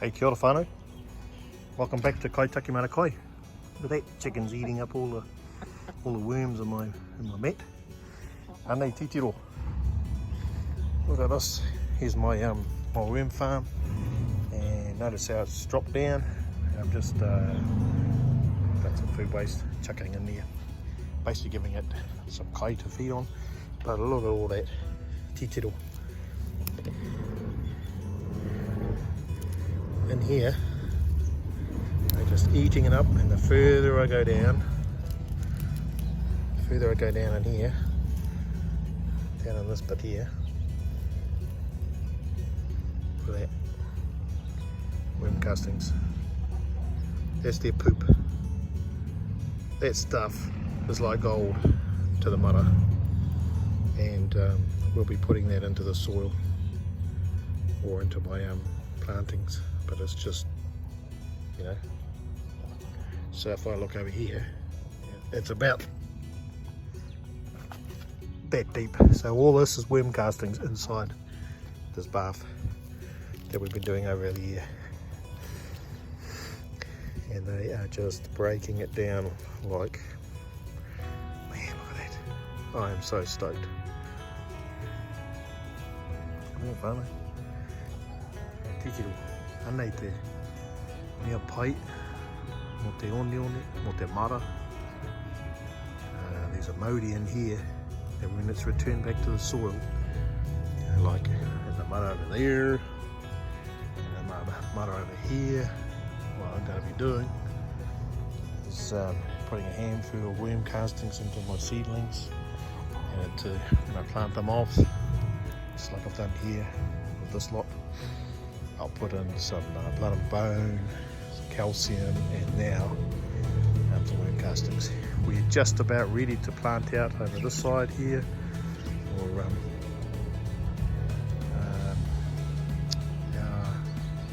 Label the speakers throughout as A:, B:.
A: Hey, kia ora whānau. Welcome back to Kaitiaki Māra Kai. Look at that, chicken's eating up all the worms in my mat. Anei titiro. Look at this. Here's my my worm farm, and notice how it's dropped down. I've just got some food waste chucking in there, basically giving it some kai to feed on. But look at all that titiro. In here, they're just eating it up, and the further I go down in here, down in this bit here, look at that, worm castings. That's their poop. That stuff is like gold to the mara, and we'll be putting that into the soil or into my plantings. But it's just, you know, so if I look over here, it's about that deep. So all this is worm castings inside this bath that we've been doing over the year, and they are just breaking it down like, man, look at that. I am so stoked. Come on, whānau. Anei te mea pai mo te one mo te mara. There's a mauri in here, and when it's returned back to the soil, you know, like the mara over there and the mara over here, what I'm going to be doing is putting a handful of worm castings into my seedlings, and to plant them off, just like I've done here with this lot. I'll put in some blood and bone, some calcium, and now some worm castings. We're just about ready to plant out over this side here, or our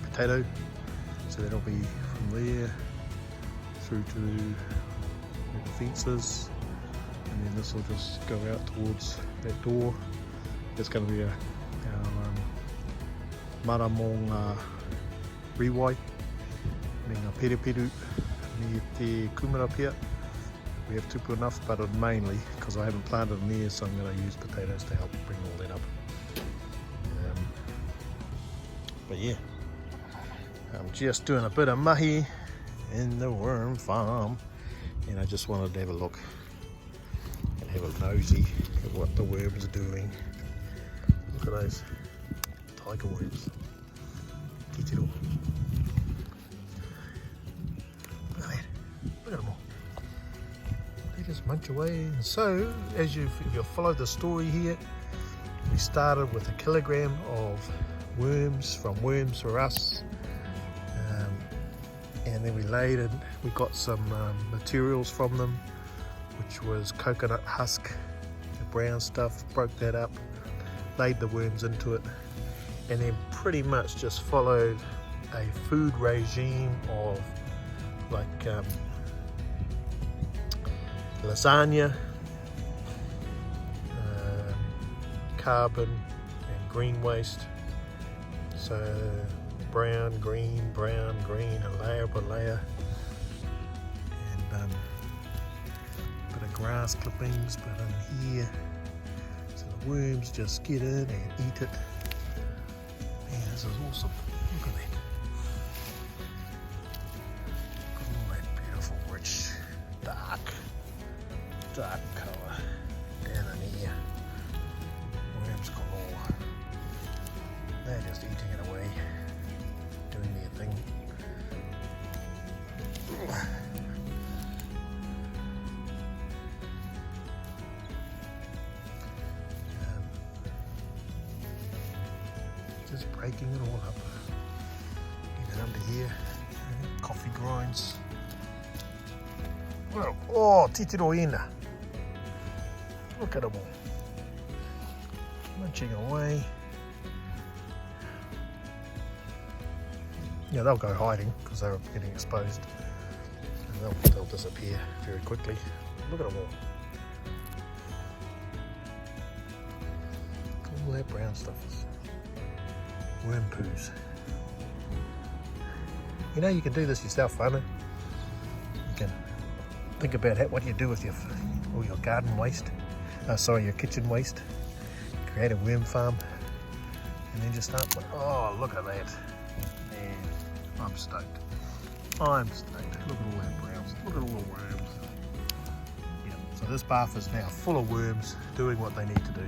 A: potato. So that'll be from there through to the fences, and then this will just go out towards that door. That's going to be our mara mō ngā riwai, me ngā pereperu, me te kumara pia. We have tupu enough, but mainly because I haven't planted in there, so I'm going to use potatoes to help bring all that up. But yeah, I'm just doing a bit of mahi in the worm farm, and I just wanted to have a look and have a nosy at what the worms are doing. Look at those tiger worms. Titiro. Look at that. Look at them all. They just munch away. And so, if you followed the story here, we started with 1 kilogram of worms from Worms For Us, and then we got some materials from them, which was coconut husk, the brown stuff, broke that up, laid the worms into it, and then pretty much just followed a food regime of like lasagna, carbon and green waste. So brown, green, and layer by layer, and a bit of grass clippings, but in here, so the worms just get in and eat it. Man, this is awesome. Look at that. Look at all that beautiful, rich, dark colour down in here. Worms galore. They're just eating it away, doing their thing. Just breaking it all up. Get it under here. Coffee grinds. Well, oh, titiro ina. Look at them all. Munching away. Yeah, they'll go hiding because they're getting exposed, and they'll disappear very quickly. Look at them all. All that brown stuff is worm poos. You know, you can do this yourself, whānau. You can think about what you do with all your garden waste, your kitchen waste. Create a worm farm, and then just start oh, look at that. Man, I'm stoked. I'm stoked. Look at all that browns. Look at all the worms. Yeah, so this bath is now full of worms doing what they need to do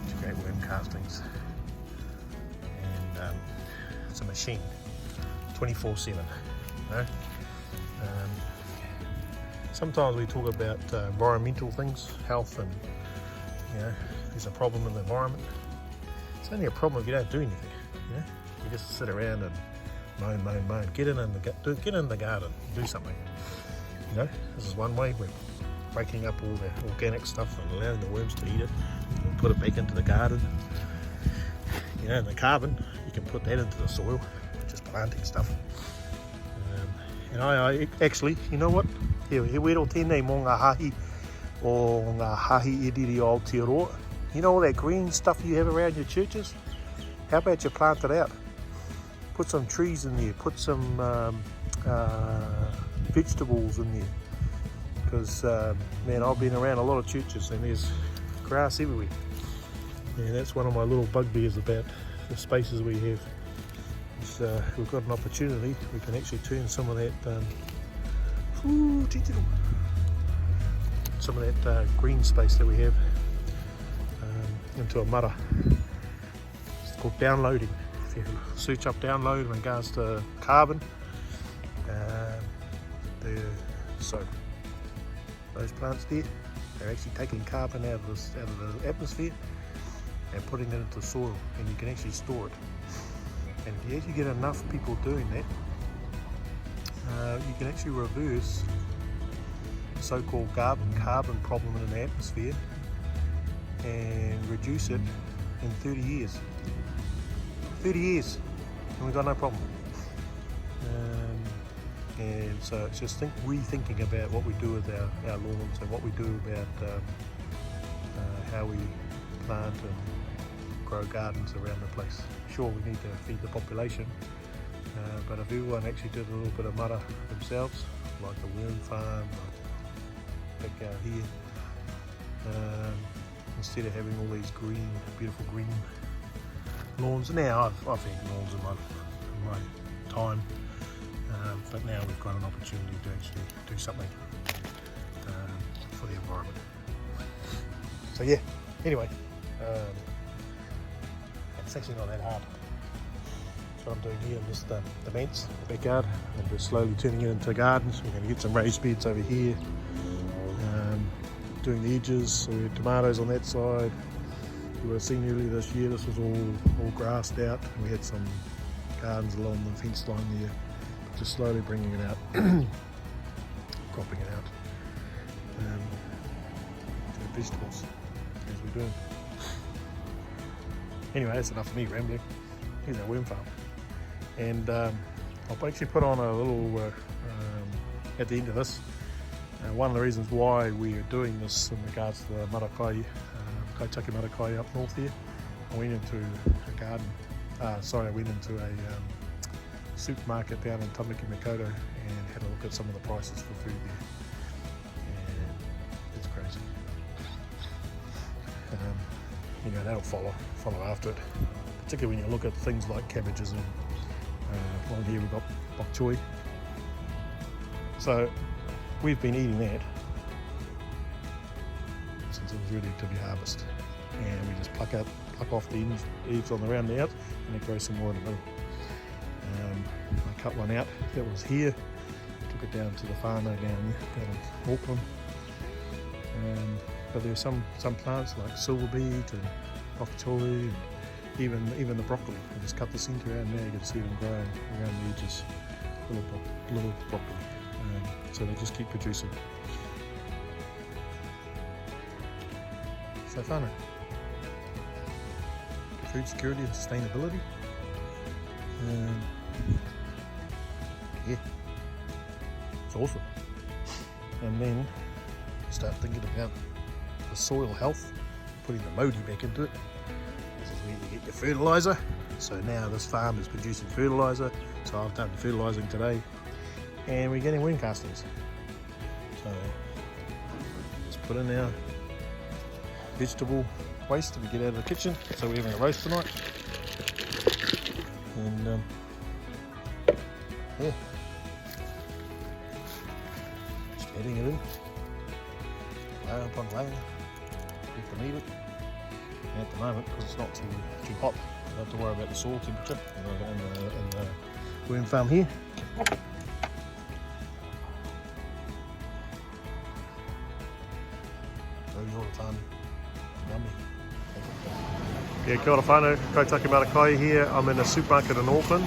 A: to create worm castings. And it's a machine, 24/7. You know? Sometimes we talk about environmental things, health, and you know, there's a problem in the environment. It's only a problem if you don't do anything. You know, you just sit around and moan. Get in the garden, do something. You know, this is one way. We're breaking up all the organic stuff and allowing the worms to eat it. We'll put it back into the garden. You know, and the carbon, you can put that into the soil, just planting stuff. And I actually, you know what? He wero tēnei mō ngā hahi o ngā hahi e riri o Aotearoa. You know all that green stuff you have around your churches? How about you plant it out? Put some trees in there, put some vegetables in there. Because, man, I've been around a lot of churches and there's grass everywhere. And that's one of my little bugbears about the spaces we have. We've got an opportunity, we can actually turn some of that green space that we have into a mara. It's called downloading. If you search up download in regards to carbon, those plants there, they're actually taking carbon out of the atmosphere and putting it into the soil, and you can actually store it. And if you actually get enough people doing that, you can actually reverse the so-called carbon problem in the atmosphere and reduce it in 30 years. 30 years, and we've got no problem. And so it's just rethinking about what we do with our lawns and what we do about how we plant and grow gardens around the place. Sure, we need to feed the population, but if everyone actually did a little bit of mara themselves, like a worm farm, like back out here, instead of having all these beautiful green lawns. Now I've had lawns in my time, but now we've got an opportunity to actually do something for the environment. So yeah, anyway, it's actually not that hard. That's what I'm doing here in just the vents, the backyard, and we're slowly turning it into gardens. We're going to get some raised beds over here, doing the edges, so we had tomatoes on that side. You would have seen earlier this year, this was all grassed out. We had some gardens along the fence line there, just slowly bringing it out, cropping it out, to vegetables as we're doing. Anyway, that's enough of me rambling. Here's our worm farm. And I'll actually put on a little, at the end of this, one of the reasons why we are doing this in regards to the Māra Kai, Kaitiaki Māra Kai up north here. I went into a garden, I went into a supermarket down in Tamaki Makaurau and had a look at some of the prices for food there. And it's crazy. You know, that'll follow after it. Particularly when you look at things like cabbages and along here we've got bok choy. So we've been eating that since it was ready to be harvested, and we just pluck off the eaves on the round out, and it grows some more in the middle. I cut one out that was here, took it down to the whānau down in Auckland. But there's some plants like silver beet and bok choy, and even the broccoli. I just cut the centre out, and now you can see them growing around the edges, little broccoli. So they just keep producing. So whānau. Food security and sustainability. Yeah, it's awesome. And then you start thinking about the soil health, putting the mauri back into it. This is where you get your fertiliser. So now this farm is producing fertiliser, so I've done fertilising today, and we're getting worm castings. So let's put in our vegetable waste that we get out of the kitchen. So we're having a roast tonight, and yeah, just adding it in, layer upon layer, get them even. And at the moment, because it's not too hot, I don't have to worry about the soil temperature in the worm farm here. All the time. Yummy. Yeah, kia ora whānau, Kaitiaki Māra Kai here. I'm in a supermarket in Auckland,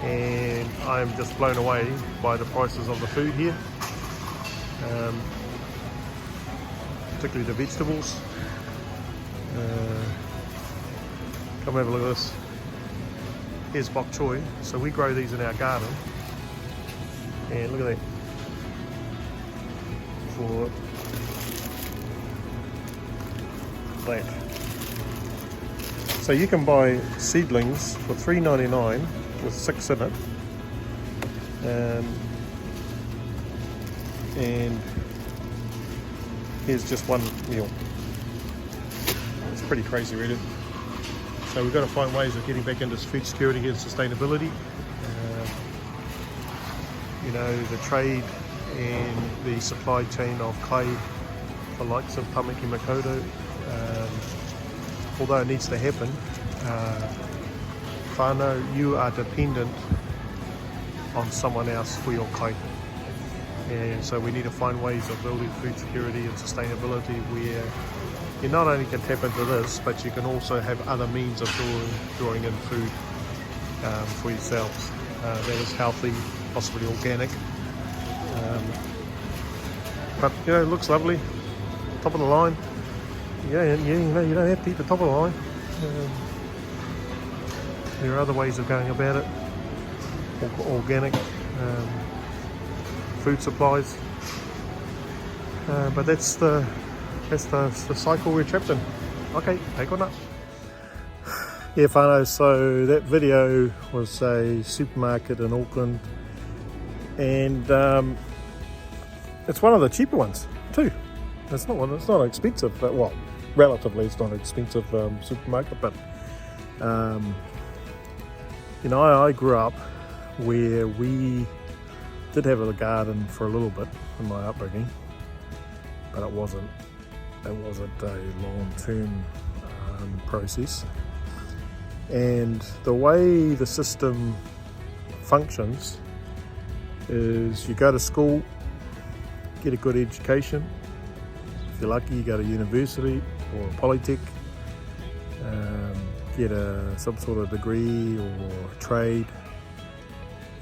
A: and I'm just blown away by the prices of the food here, particularly the vegetables. Come have a look at this. Here's bok choy. So we grow these in our garden, and look at that. For that. So you can buy seedlings for $3.99 with 6 in it, and here's just one meal. It's pretty crazy, really. So we've got to find ways of getting back into food security and sustainability. You know, the trade and the supply chain of kai, the likes of Tamaki Makaurau, although it needs to happen, whānau, you are dependent on someone else for your kai. And so we need to find ways of building food security and sustainability where you not only can tap into this, but you can also have other means of drawing in food for yourselves that is healthy, possibly organic. But you know, it looks lovely, top of the line. Yeah, you know, you don't have to eat the top of the line. There are other ways of going about it. Organic food supplies, but that's the cycle we're trapped in. Okay, take on up. Yeah, whānau, so that video was a supermarket in Auckland, and it's one of the cheaper ones too. It's not expensive, but well, relatively it's not an expensive supermarket, but you know, I grew up where we did have a garden for a little bit in my upbringing, but it wasn't a long-term process. And the way the system functions is you go to school, get a good education. If you're lucky, you go to university or a polytech, get some sort of degree or trade,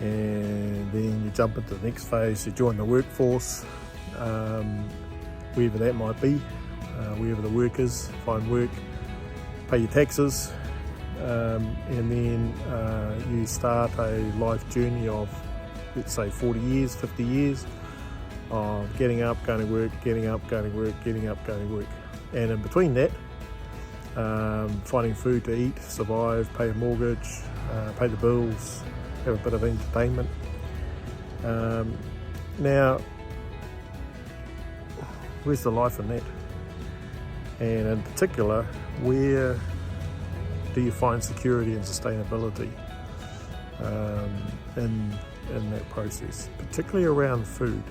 A: and then you jump into the next phase. You join the workforce, wherever that might be, wherever the work is, find work, pay your taxes, and then you start a life journey of, let's say, 40 years, 50 years of getting up, going to work, getting up, going to work, getting up, going to work. And in between that, finding food to eat, survive, pay a mortgage, pay the bills, have a bit of entertainment. Now, where's the life in that? And in particular, where do you find security and sustainability in that process, particularly around food?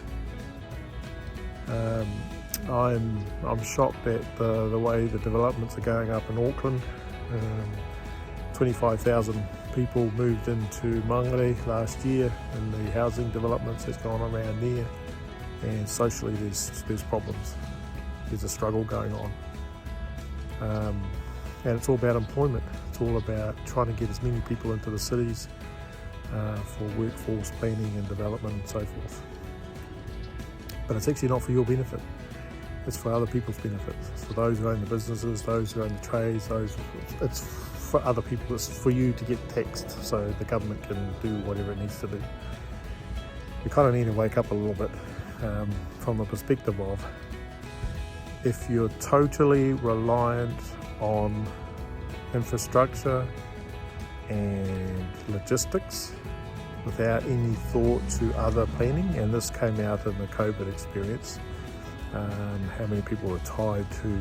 A: I'm shocked at the way the developments are going up in Auckland. 25,000 people moved into Mangere last year, and the housing developments that's gone around there, and socially there's problems. There's a struggle going on, and it's all about employment. It's all about trying to get as many people into the cities for workforce planning and development and so forth. But it's actually not for your benefit. It's for other people's benefits. It's for those who own the businesses, those who own the trades, it's for other people. It's for you to get taxed so the government can do whatever it needs to do. We kind of need to wake up a little bit from the perspective of, if you're totally reliant on infrastructure and logistics without any thought to other planning, and this came out in the COVID experience. How many people are tied to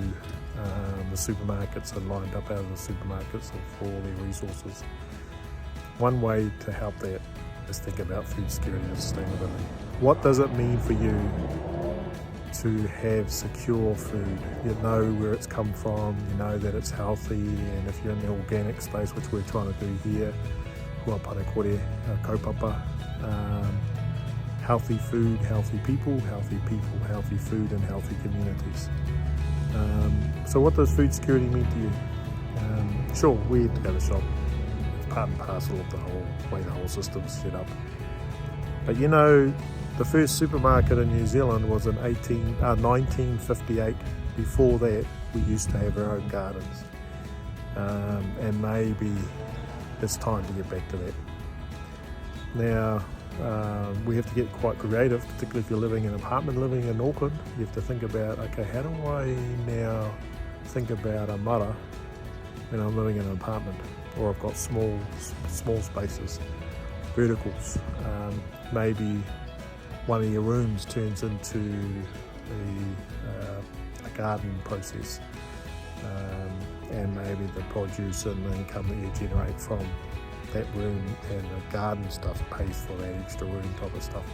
A: the supermarkets and lined up out of the supermarkets for all their resources. One way to help that is think about food security and sustainability. What does it mean for you to have secure food? You know where it's come from, you know that it's healthy, and if you're in the organic space, which we're trying to do here, hua parakore, kaupapa, healthy food, healthy people, healthy food, and healthy communities. So what does food security mean to you? Sure, we had to go to shop. It's part and parcel of the whole way the whole system's set up. But you know, the first supermarket in New Zealand was in 1958. Before that, we used to have our own gardens. And maybe it's time to get back to that. Now, we have to get quite creative, particularly if you're living in an apartment, living in Auckland. You have to think about, okay, how do I now think about a mara when I'm living in an apartment, or I've got small spaces, verticals. Maybe one of your rooms turns into a garden process, and maybe the produce and the income that you generate from that room and the garden stuff pays for that extra room type of stuff.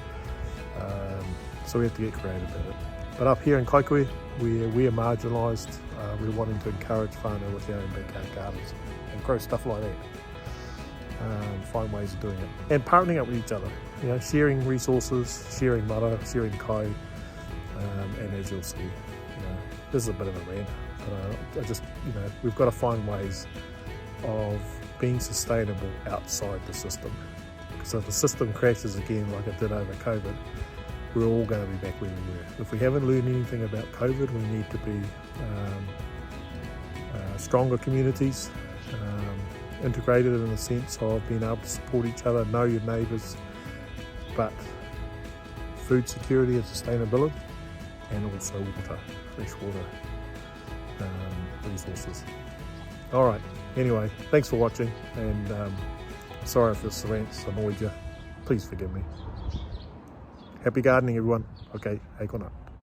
A: So we have to get creative at it. But up here in Kaikui, we are marginalised. We're wanting to encourage whānau with their own backyard gardens and grow stuff like that. Find ways of doing it. And partnering up with each other. You know, sharing resources, sharing mara, sharing kai. And as you'll see, you know, this is a bit of a rant. But I just, you know, we've got to find ways of being sustainable outside the system. So if the system crashes again like it did over COVID, we're all going to be back where we were. If we haven't learned anything about COVID, we need to be stronger communities, integrated in the sense of being able to support each other, know your neighbours, but food security and sustainability, and also water, fresh water resources. All right, anyway, thanks for watching, and sorry if this rant's annoyed you. Please forgive me. Happy gardening, everyone. Okay, hei kona.